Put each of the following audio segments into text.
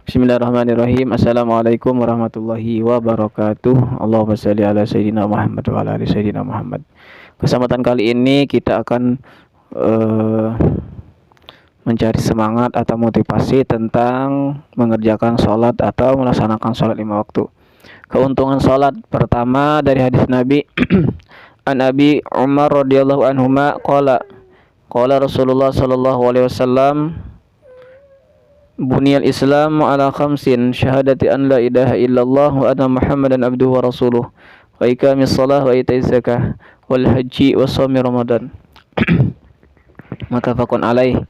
Bismillahirrahmanirrahim. Assalamualaikum warahmatullahi wabarakatuh. Allahumma shalli ala sayyidina Muhammad wa ala ali sayyidina Muhammad. Kesempatan kali ini kita akan mencari semangat atau motivasi tentang mengerjakan sholat atau melaksanakan sholat 5 waktu. Keuntungan sholat pertama dari hadis Nabi An Abi Umar radhiyallahu anhuma qala Rasulullah sallallahu alaihi wasallam Buniyal Islam ala khamsin syahadati an la ilaha illallah wa anna Muhammadan abduhu wa rasuluh wa iqamis shalah wa ita'iz zakah wal haji wa shaumi ramadan. Maka fakun alaih.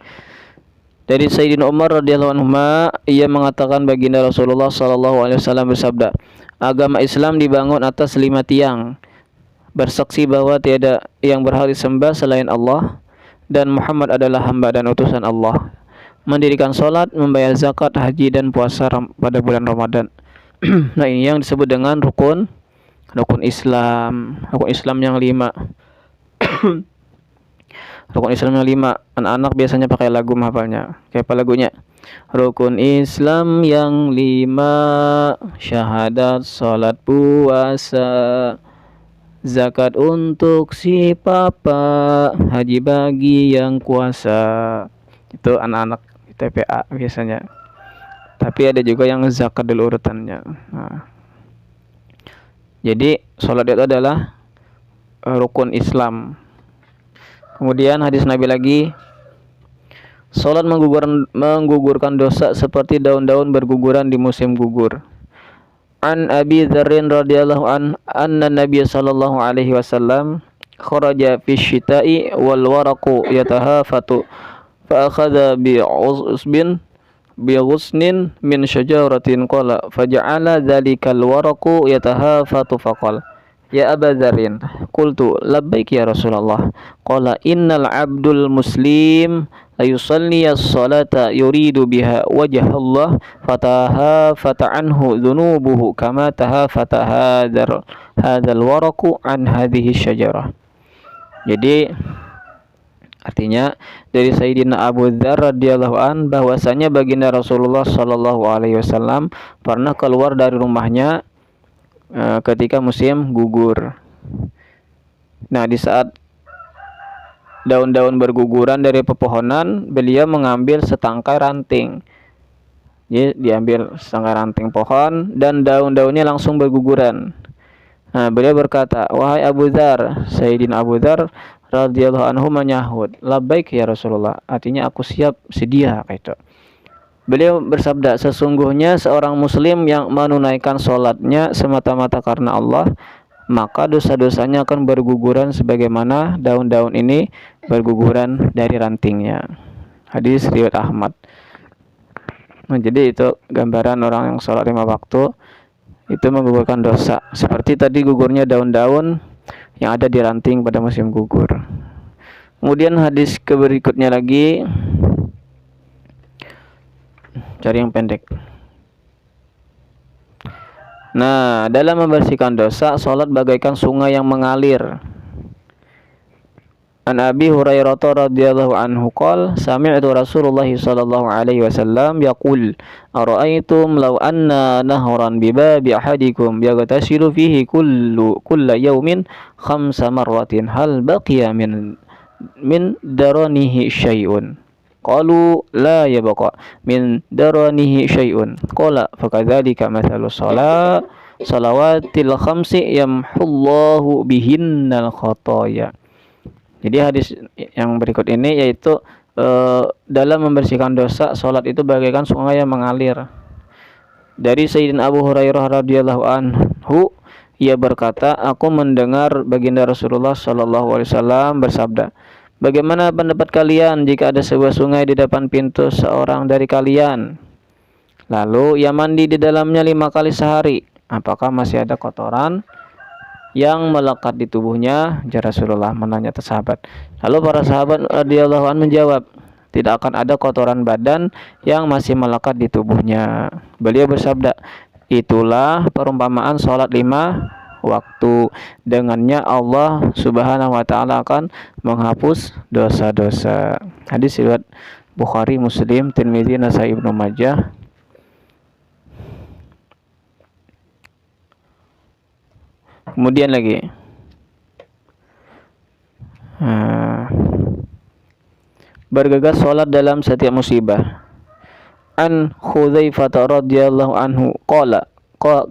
Dari Sayyidina Umar radhiyallahu anhu, ia mengatakan baginda Rasulullah sallallahu alaihi wasallam bersabda, agama Islam dibangun atas 5 tiang. Bersaksi bahwa tiada yang berhak disembah selain Allah dan Muhammad adalah hamba dan utusan Allah. Mendirikan sholat, membayar zakat, haji, dan puasa pada bulan Ramadan. Nah, ini yang disebut dengan rukun Islam. Rukun Islam yang 5. Rukun Islam yang 5. Anak-anak biasanya pakai lagu menghafalnya. Kayak apa lagunya? Rukun Islam yang 5, syahadat, sholat, puasa, zakat untuk si papa, haji bagi yang kuasa. Itu anak-anak TPA biasanya. Tapi ada juga yang zakat dulu urutannya. Nah, jadi sholat itu adalah rukun Islam. Kemudian hadis Nabi lagi, sholat menggugurkan dosa seperti daun-daun berguguran di musim gugur. An Abi Dzarrin radhiyallahu anna Nabiy sallallahu alaihi wasallam kharaja fi syita'i wal waraqu yatahafatu fa akhadha bi ghusnin min syajaratin qala faja'ala dhalikal waraqu yatahafatu faqala ya Aba Dzarrin qultu labbaik ya Rasulullah qala innal abdul muslim la yusalli as-salata yuridu biha wajha Allah fatahafata anhu dhunubuhu kama tahafata hadzal waraqu an hadhihi syajarah. Jadi artinya dari Sayyidina Abu Dzar radhiyallahu an bahwasanya baginda Rasulullah sallallahu alaihi wasallam pernah keluar dari rumahnya ketika musim gugur. Nah, di saat daun-daun berguguran dari pepohonan, beliau mengambil setangkai ranting. Jadi diambil setangkai ranting pohon dan daun-daunnya langsung berguguran. Nah, beliau berkata, wahai Abu Dzar, Sayyidina Abu Dzar radhiyallahu anhu menyahut, labbaik ya Rasulullah, artinya aku siap, sedia itu. Beliau bersabda, sesungguhnya seorang muslim yang menunaikan sholatnya semata-mata karena Allah, maka dosa-dosanya akan berguguran sebagaimana daun-daun ini berguguran dari rantingnya. Hadis riwayat Ahmad. Nah, jadi itu gambaran orang yang sholat 5 waktu itu menggugurkan dosa, seperti tadi gugurnya daun-daun yang ada di ranting pada musim gugur. Kemudian hadis berikutnya lagi, cari yang pendek. Nah, dalam membersihkan dosa, sholat bagaikan sungai yang mengalir. An Abi Hurairah radhiyallahu anhu qala sami'tu Rasulullah sallallahu alaihi wasallam yaqul ara'aytum law anna nahran bi babi ahadikum yaghtasilu fihi kullu yawmin 5 marratin hal baqiya min daranihi syai'un qalu la yabqa min daranihi syai'un qala fakadzalika mathalus salawatil khamsi yamhullahu bihinnal khataya. Jadi hadis yang berikut ini yaitu dalam membersihkan dosa, sholat itu bagaikan sungai yang mengalir. Dari Sayyidina Abu Hurairah radhiyallahu anhu, ia berkata, aku mendengar baginda Rasulullah sallallahu alaihi wasallam bersabda, bagaimana pendapat kalian jika ada sebuah sungai di depan pintu seorang dari kalian, lalu ia mandi di dalamnya 5 kali sehari, apakah masih ada kotoran yang melekat di tubuhnya? Jara Rasulullah menanya ke sahabat. Lalu para sahabat radhiyallahu anhu menjawab, tidak akan ada kotoran badan yang masih melekat di tubuhnya. Beliau bersabda, itulah perumpamaan sholat 5 waktu. Dengannya Allah subhanahu wa ta'ala akan menghapus dosa-dosa. Hadis riwayat Bukhari, Muslim, Tirmidzi, Nasai, Ibnu Majah. Kemudian lagi bergegas sholat dalam setiap musibah. An Hudzaifah radhiyallahu anhu qala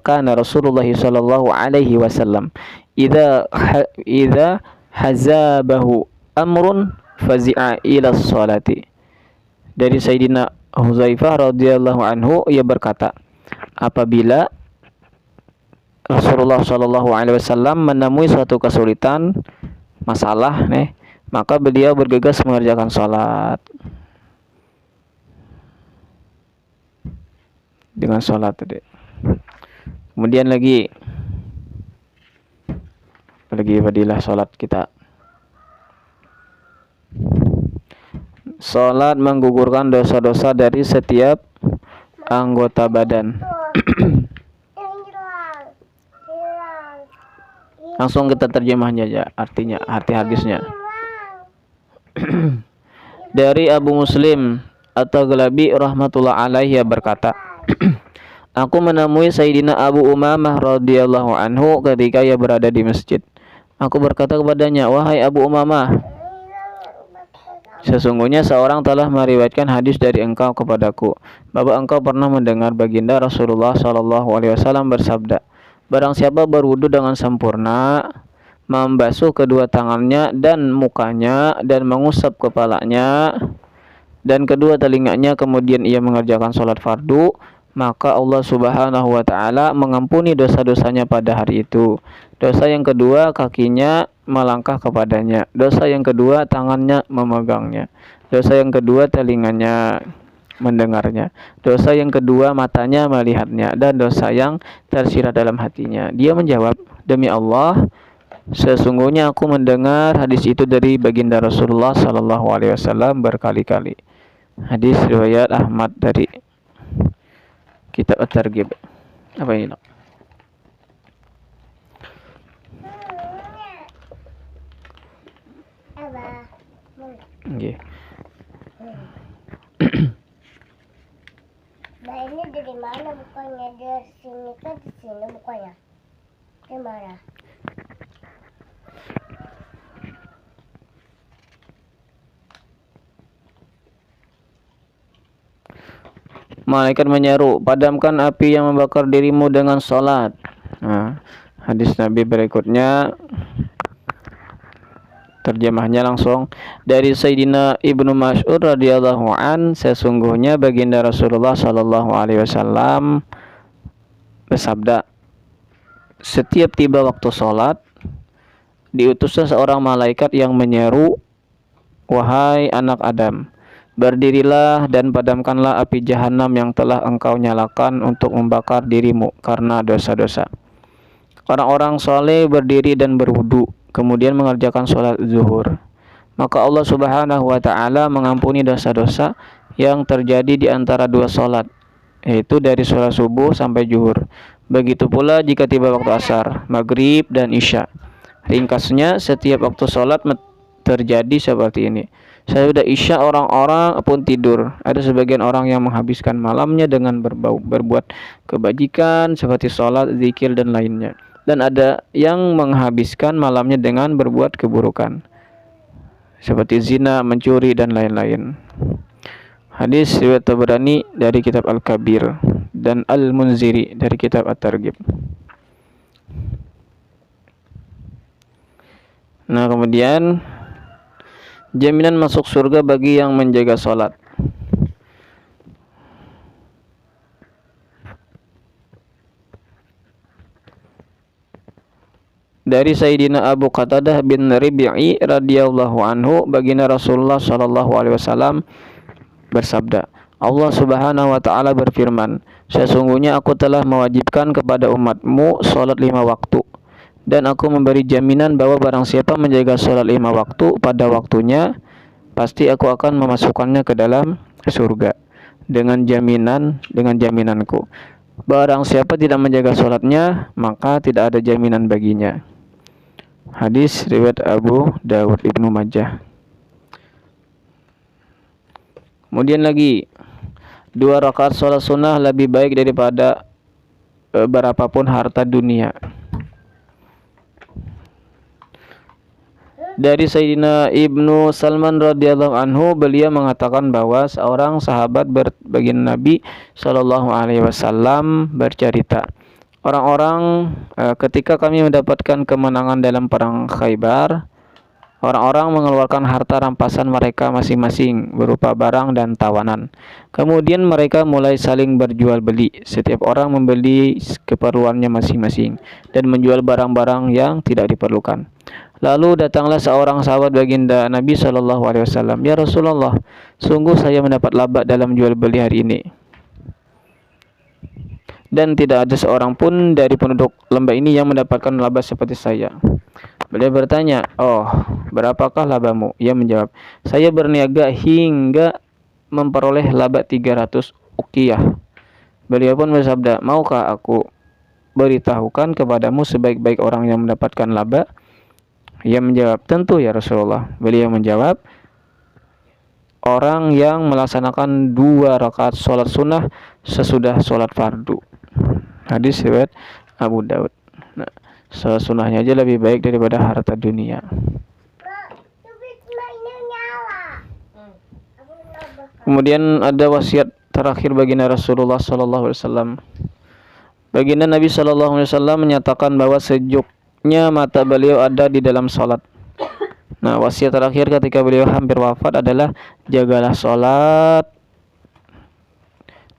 kana Rasulullah sallallahu alaihi wasallam idza hazabahu amrun fazi'a ila sholati. Dari Sayyidina Hudzaifah radhiyallahu anhu, ia berkata, apabila Rasulullah sallallahu alaihi wasallam menemui suatu kesulitan, masalah maka beliau bergegas mengerjakan sholat. Dengan sholat tadi. Kemudian lagi fadilah sholat kita. Sholat menggugurkan dosa-dosa dari setiap anggota badan. Langsung kita terjemahnya aja, artinya, arti hadisnya. Dari Abu Muslim atau Galabi rahmatullah alaihi berkata, aku menemui Sayyidina Abu Umamah radhiyallahu anhu ketika ia berada di masjid. Aku berkata kepadanya, wahai Abu Umamah, sesungguhnya seorang telah meriwayatkan hadis dari engkau kepadaku, bahwa engkau pernah mendengar baginda Rasulullah sallallahu alaihi wasallam bersabda, barang siapa berwudu dengan sempurna, membasuh kedua tangannya dan mukanya dan mengusap kepalanya dan kedua telinganya, kemudian ia mengerjakan sholat fardu, maka Allah Subhanahu wa ta'ala mengampuni dosa-dosanya pada hari itu. Dosa yang kedua, kakinya melangkah kepadanya. Dosa yang kedua, tangannya memegangnya. Dosa yang kedua, telinganya mendengarnya. Dosa yang kedua, matanya melihatnya. Dan dosa yang tersirat dalam hatinya. Dia menjawab, demi Allah, sesungguhnya aku mendengar hadis itu dari baginda Rasulullah sallallahu alaihi wasallam berkali-kali. Hadis riwayat Ahmad dari Kitab At-Targhib. Apa ini, Nak? Nggih. Nah, ini dari mana bukannya? Dari sini kan, di sini bukannya. Dari mana? Malaikat menyeru, padamkan api yang membakar dirimu dengan sholat. Nah, hadis Nabi berikutnya, terjemahnya langsung dari Sayyidina Ibnu Mas'ud radhiyallahu an, sesungguhnya baginda Rasulullah sallallahu alaihi wasallam bersabda, setiap tiba waktu sholat, diutusnya seorang malaikat yang menyeru, wahai anak Adam, berdirilah dan padamkanlah api jahanam yang telah engkau nyalakan untuk membakar dirimu karena dosa-dosa. Orang-orang soleh berdiri dan berwudu, kemudian mengerjakan sholat zuhur. Maka Allah Subhanahu wa ta'ala mengampuni dosa-dosa yang terjadi di antara dua sholat, yaitu dari sholat subuh sampai zuhur. Begitu pula jika tiba waktu asar, maghrib, dan isya. Ringkasnya, setiap waktu sholat terjadi seperti ini. Sesudah isya orang-orang pun tidur. Ada sebagian orang yang menghabiskan malamnya dengan berbuat kebajikan seperti sholat, zikir, dan lainnya. Dan ada yang menghabiskan malamnya dengan berbuat keburukan seperti zina, mencuri, dan lain-lain. Hadis riwayat Tabrani dari kitab Al-Kabir dan Al-Munziri dari kitab At-Targhib. Nah, kemudian jaminan masuk surga bagi yang menjaga sholat. Dari Sayyidina Abu Qatadah bin Rabi'i radhiyallahu anhu, baginda Rasulullah sallallahu alaihi wasallam bersabda, Allah Subhanahu wa ta'ala berfirman, sesungguhnya aku telah mewajibkan kepada umatmu sholat 5 waktu, dan aku memberi jaminan bahwa barang siapa menjaga sholat 5 waktu pada waktunya, pasti aku akan memasukkannya ke dalam surga dengan jaminanku. Barang siapa tidak menjaga sholatnya, maka tidak ada jaminan baginya. Hadis riwayat Abu Dawud Ibnu Majah. Kemudian lagi, 2 rakaat sholat sunnah lebih baik daripada berapapun harta dunia. Dari Sayyidina Ibnu Salman radhiyallahu anhu, beliau mengatakan bahwa seorang sahabat baginda Nabi Shallallahu alaihi wasallam bercerita, orang-orang ketika kami mendapatkan kemenangan dalam perang Khaybar, orang-orang mengeluarkan harta rampasan mereka masing-masing berupa barang dan tawanan. Kemudian mereka mulai saling berjual beli. Setiap orang membeli keperluannya masing-masing dan menjual barang-barang yang tidak diperlukan. Lalu datanglah seorang sahabat baginda Nabi Shallallahu alaihi wasallam, "Ya Rasulullah, sungguh saya mendapat laba dalam jual beli hari ini. Dan tidak ada seorang pun dari penduduk lembah ini yang mendapatkan laba seperti saya." Beliau bertanya, "Oh, berapakah labamu?" Ia menjawab, "Saya berniaga hingga memperoleh laba 300 uqiyah." Beliau pun bersabda, "Maukah aku beritahukan kepadamu sebaik-baik orang yang mendapatkan laba?" Ia menjawab, "Tentu ya Rasulullah." Beliau menjawab, "Orang yang melaksanakan 2 rakaat sholat sunnah sesudah sholat fardu." Hadis riwayat Abu Daud. Nah, sholat sunnahnya aja lebih baik daripada harta dunia. Kemudian ada wasiat terakhir baginda Rasulullah Sallallahu Alaihi Wasallam. Baginda Nabi Sallallahu Alaihi Wasallam menyatakan bahwa sejuknya mata beliau ada di dalam sholat. Nah, wasiat terakhir ketika beliau hampir wafat adalah jagalah sholat,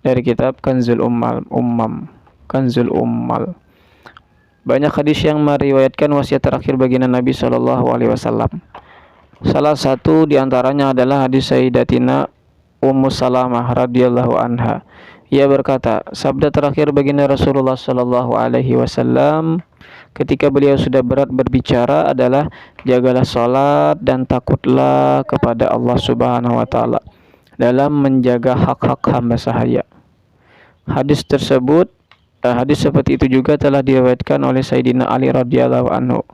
dari kitab Kanzul Ummal. Banyak hadis yang meriwayatkan wasiat terakhir baginda Nabi Shallallahu Alaihi Wasallam. Salah satu diantaranya adalah hadis Sayyidatina Ummu Salamah radhiyallahu anha. Ia berkata, sabda terakhir baginda Rasulullah Shallallahu Alaihi Wasallam ketika beliau sudah berat berbicara adalah, jagalah sholat dan takutlah kepada Allah Subhanahu Wa Taala dalam menjaga hak-hak hamba sahaya. Hadis seperti itu juga telah diriwayatkan oleh Sayyidina Ali radhiyallahu anhu,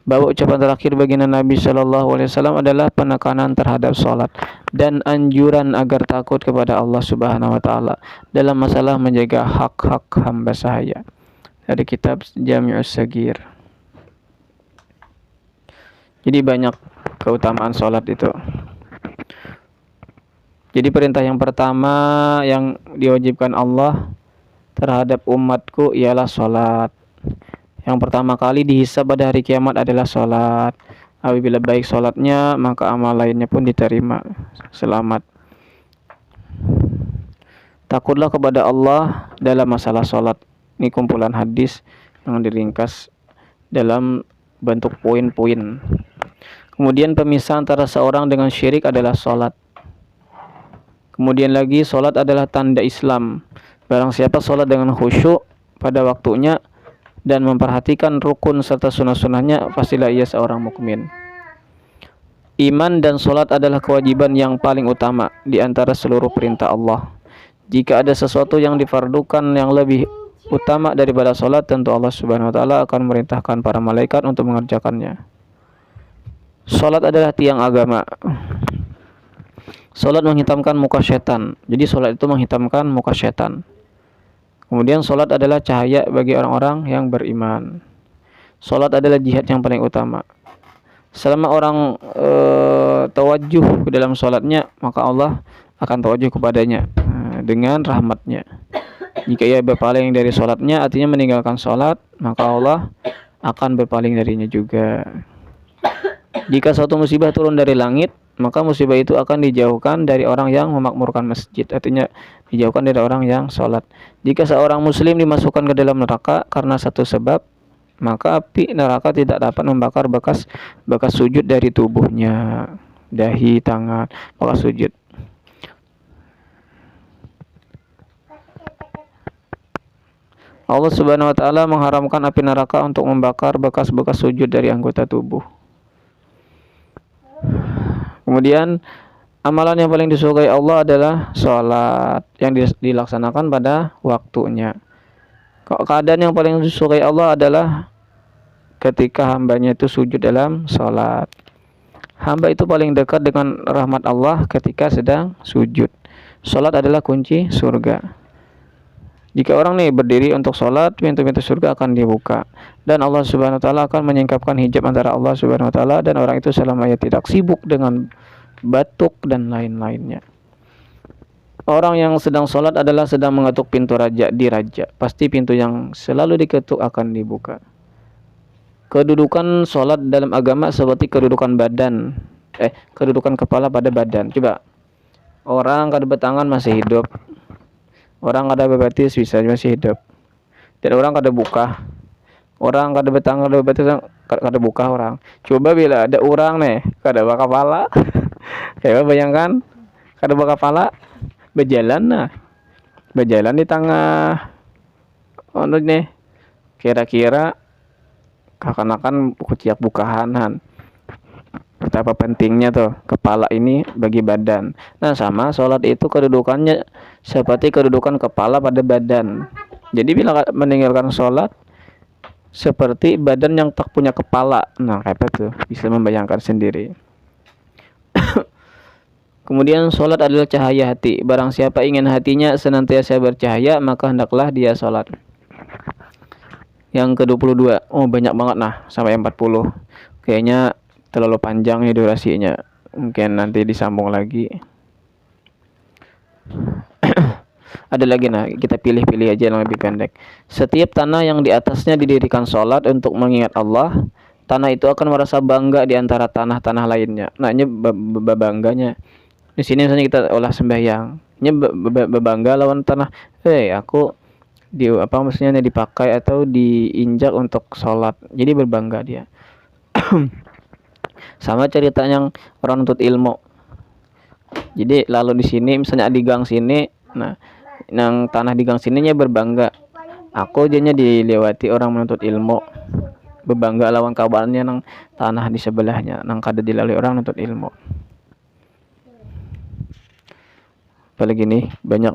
bahwa ucapan terakhir baginda Nabi Shallallahu Alaihi Wasallam adalah penekanan terhadap sholat dan anjuran agar takut kepada Allah Subhanahu Wa Taala dalam masalah menjaga hak-hak hamba sahaya. Dari kitab Jami'us Sagir. Jadi banyak keutamaan sholat itu. Jadi perintah yang pertama yang diwajibkan Allah terhadap umatku ialah sholat. Yang pertama kali dihisab pada hari kiamat adalah sholat. Apabila baik sholatnya, maka amal lainnya pun diterima. Selamat. Takutlah kepada Allah dalam masalah sholat. Ini kumpulan hadis yang diringkas dalam bentuk poin-poin. Kemudian pemisah antara seorang dengan syirik adalah sholat. Kemudian lagi, sholat adalah tanda Islam. Barang siapa sholat dengan khusyuk pada waktunya dan memperhatikan rukun serta sunnah-sunnahnya, pastilah ia seorang mukmin. Iman dan sholat adalah kewajiban yang paling utama di antara seluruh perintah Allah. Jika ada sesuatu yang difardukan yang lebih utama daripada sholat, tentu Allah Subhanahu Wa Taala akan memerintahkan para malaikat untuk mengerjakannya. Sholat adalah tiang agama. Sholat menghitamkan muka setan. Jadi sholat itu menghitamkan muka setan. Kemudian sholat adalah cahaya bagi orang-orang yang beriman. Sholat adalah jihad yang paling utama. Selama orang tawajuh dalam sholatnya, maka Allah akan tawajuh kepadanya dengan rahmatnya. Jika ia berpaling dari sholatnya, artinya meninggalkan sholat, maka Allah akan berpaling darinya juga. Jika suatu musibah turun dari langit, maka musibah itu akan dijauhkan dari orang yang memakmurkan masjid, artinya dijauhkan dari orang yang sholat. Jika seorang muslim dimasukkan ke dalam neraka karena satu sebab, maka api neraka tidak dapat membakar bekas sujud dari tubuhnya, dahi, tangan, bekas sujud. Allah Subhanahu Wa Taala mengharamkan api neraka untuk membakar bekas-bekas sujud dari anggota tubuh. Kemudian amalan yang paling disukai Allah adalah sholat yang dilaksanakan pada waktunya. Keadaan yang paling disukai Allah adalah ketika hambanya itu sujud dalam sholat. Hamba itu paling dekat dengan rahmat Allah ketika sedang sujud. Sholat adalah kunci surga. Jika orang nih berdiri untuk sholat, pintu-pintu surga akan dibuka. Dan Allah Subhanahu wa taala akan menyingkapkan hijab antara Allah Subhanahu wa taala dan orang itu selama ia tidak sibuk dengan batuk dan lain-lainnya. Orang yang sedang sholat adalah sedang mengetuk pintu raja di raja. Pasti pintu yang selalu diketuk akan dibuka. Kedudukan sholat dalam agama seperti kedudukan kedudukan kepala pada badan. Coba, orang kada bertangan masih hidup. Orang kada berbatis bisa masih hidup. Dan orang kada buka. Orang kada bertangan kada berbatis kada buka orang. Coba bila ada orang nih kada buka kepala. Coba bayangkan kada buka kepala berjalan di tengah nih. Kira-kira kakanakan kuciak bukahanan. Betapa pentingnya tuh kepala ini bagi badan. Nah, sama sholat itu kedudukannya seperti kedudukan kepala pada badan. Jadi bila meninggalkan sholat seperti badan yang tak punya kepala. Nah, kayak apa tuh? Bisa membayangkan sendiri. Kemudian sholat adalah cahaya hati. Barang siapa ingin hatinya senantiasa bercahaya, maka hendaklah dia sholat. Yang ke-22. Oh, banyak banget sampai 40. Kayaknya terlalu panjang nih durasinya. Mungkin nanti disambung lagi. Ada lagi kita pilih-pilih aja yang lebih pendek. Setiap tanah yang di atasnya didirikan sholat untuk mengingat Allah, tanah itu akan merasa bangga di antara tanah-tanah lainnya. Nah, ini bangganya. Di sini misalnya kita olah sembahyang. Ini bangga lawan tanah. Aku maksudnya dipakai atau diinjak untuk sholat. Jadi berbangga dia. Sama cerita yang orang nuntut ilmu. Jadi lalu di sini misalnya di gang sini, yang tanah di gang sininya berbangga. Aku jadinya dilewati orang menuntut ilmu. Berbangga lawan kabarnya nang tanah di sebelahnya, nang kada dilalui orang menuntut ilmu. Apalagi nih banyak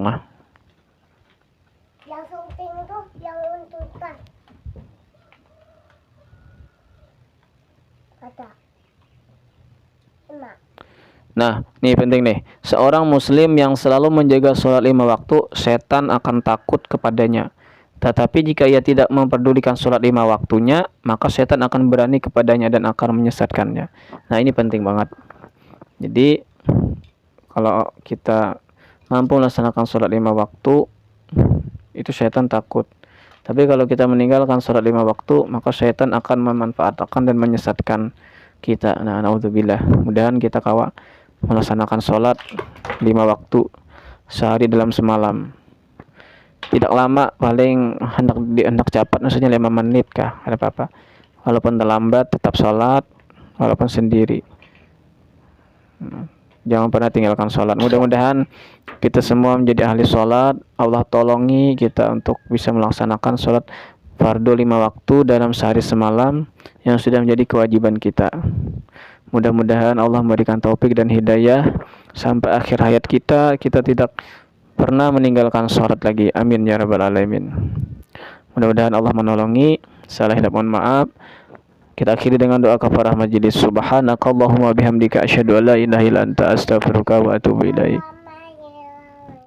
Yang penting itu yang untutan. Kata. Emak. Nah, ini penting nih. Seorang muslim yang selalu menjaga sholat 5 waktu, setan akan takut kepadanya. Tetapi jika ia tidak memperdulikan sholat 5 waktunya, maka setan akan berani kepadanya dan akan menyesatkannya. Nah, ini penting banget. Jadi, kalau kita mampu melaksanakan sholat 5 waktu, itu setan takut. Tapi kalau kita meninggalkan sholat 5 waktu, maka setan akan memanfaatkan dan menyesatkan kita. Nah, naudzubillah. Mudahan kita melaksanakan sholat 5 waktu sehari dalam semalam. Tidak lama, paling hendak cepat, maksudnya 5 menit kah, ada apa-apa. Walaupun terlambat tetap sholat, walaupun sendiri. Jangan pernah tinggalkan sholat. Mudah-mudahan kita semua menjadi ahli sholat. Allah tolongi kita untuk bisa melaksanakan sholat fardu 5 waktu dalam sehari semalam yang sudah menjadi kewajiban kita. Mudah-mudahan Allah memberikan taufik dan hidayah sampai akhir hayat kita tidak pernah meninggalkan sholat lagi. Amin ya rabbal alamin. Mudah-mudahan Allah menolongi. Salah hilap mohon maaf. Kita akhiri dengan doa kafarah majelis. Subhanakallahumma bihamdika asyhadu an la ilaha illa anta astaghfiruka wa atubu ilaik.